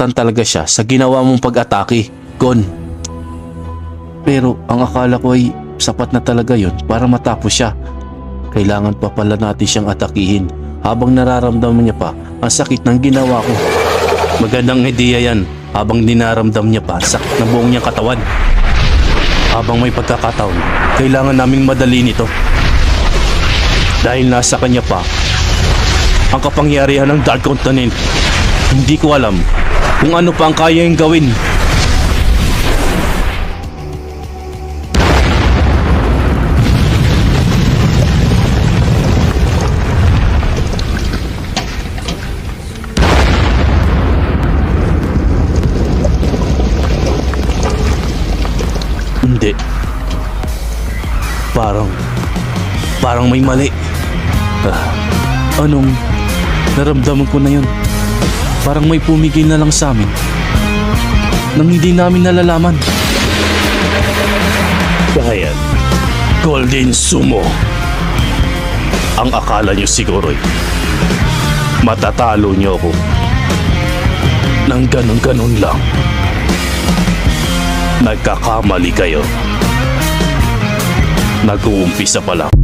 nasasaktan talaga siya sa ginawa mong pag-atake, Gon. Pero ang akala ko ay sapat na talaga yon para matapos siya. Kailangan pa pala natin siyang atakihin habang nararamdaman niya pa ang sakit ng ginawa ko. Magandang ideya yan habang dinaramdam niya pa ang sakit ng buong niyang katawan. Habang may pagkakataon, kailangan naming madali nito. Dahil nasa kanya pa ang kapangyarihan ng Dark Continent. Hindi ko alam kung ano pa ang kaya niyang gawin. Hindi. Parang may mali. Anong naramdaman ko na yun? Parang may pumigil na lang sa amin nang hindi namin nalalaman. Bayan, Golden Sumo. Ang akala nyo siguro'y matatalo nyo ako nang ganun-ganun lang. Nagkakamali kayo. Nag-uumpisa pa lang.